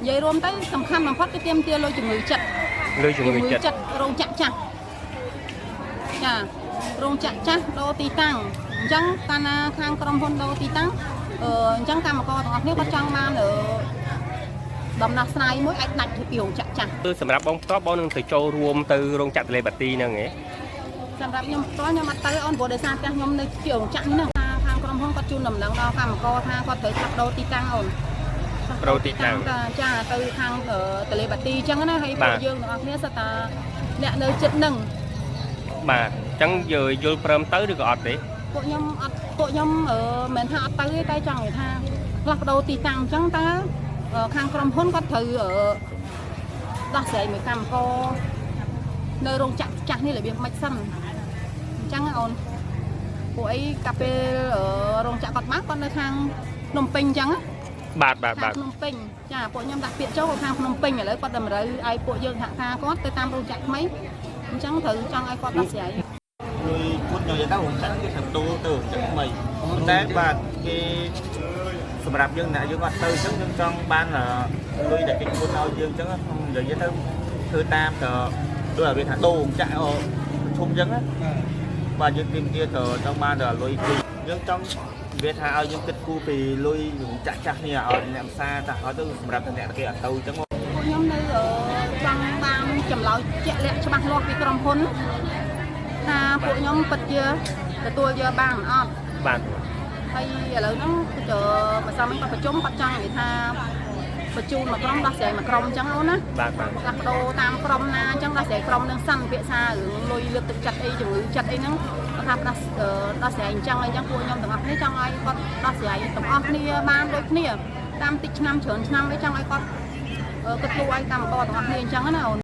vậy rôm tới tầm khăm bằng phát cái tiêm tia lôi chừng người chặt rôm chặt chặt chà rôm chặt chặt đô tì tăng chẳng cana khang crom hôn đô tì tăng chẳng cam mà co thằng nếu có trong ban ở đầm nát này mỗi anh đặt kiểu chặt chặt គឺសម្រាប់បងប្រុសបងនឹងទៅចូលរួមទៅរោងចក្រតេលេបាទីហ្នឹងហ៎ សម្រាប់ខ្ញុំតោះខ្ញុំអត់ទៅអូនព្រោះដោយសារផ្ទះខ្ញុំនៅkiểuចាក់នេះណាខាងក្រុមហ៊ុនគាត់ជូនដំណឹងដល់កម្មករថាគាត់ត្រូវចាប់ដូរទីតាំងអូនចាទៅខាងតេលេបាទីអញ្ចឹងណាហើយពួកយើងទាំងអស់គ្នាសិតតាអ្នកនៅចិត្តនឹងបាទអញ្ចឹងយល់ព្រមទៅឬក៏អត់ទេពួកខ្ញុំមិនថាអត់ទៅទេតែចង់និយាយថាផ្លាស់ប្ដូរទីតាំងអញ្ចឹងតើខាងក្រុមហ៊ុនគាត់ត្រូវដោះស្រាយមួយកម្មករនៅរោងចក្រចាស់នេះរបៀបម៉េចសិនអញ្ចឹងអូនពួកអីកាពេលរោងចក្រគាត់មកគាត់នៅខាងភ្នំពេញអញ្ចឹងបាទភ្នំពេញចាពួកខ្ញុំដាក់ពាក្យចូលខាងភ្នំពេញឥឡូវគាត់តម្រូវឲ្យពួកយើងសហការគាត់ទៅតាមរោងចក្រថ្មីអញ្ចឹងត្រូវចង់ឲ្យគាត់ដោះស្រាយrồi quân nhồi tới rồng chặt cái thằng tu từ chặt mày té và cái sầm rạp dương nè dương mặt tư chấn dương trong ban là nuôi để cái quân ao dương chấn rồi với tới thư tam tờ tôi là việc thằng tu chạy thùng chấn á và dương tim kia tờ trong ban là nuôi dương trong việc thằng ao dương kịch cu thì nuôi chặt chặt này ở nằm xa ta ở tôi sầm rạp thằng nè kia tàu chấn nhóm nơi ở trong ban chầm lói chạy lẹ cho bác lo cái cầm hônថាពួកខ្ញុំពិតជាទទួលយកបានអត់បាទហើយឥឡូវហ្នឹងគឺបើសិនមិនគាត់ប្រជុំគាត់ចង់និយាយថាបញ្ជូនមកក្រុមដោះស្រាយមកក្រុមអញ្ចឹងអូនណាបាទផ្លាស់ប្ដូរតាមក្រុមណាអញ្ចឹងដោះស្រាយក្រុមនឹងសិនពាក្យសាររឿងលុយលើកទឹកចិត្តអីជំងឺចិត្តអីហ្នឹងគាត់ថាដោះស្រាយអញ្ចឹងពួកខ្ញុំទាំងអស់គ្នាចង់ឲ្យគាត់ដោះស្រាយទាំងអស់គ្នាបានដូចគ្នាតាមតិចឆ្នាំច្រើនឆ្នាំអីចង់ឲ្យគាត់ទទួលឲ្យកម្មករទាំងអស់គ្នាអញ្ចឹងណាអូន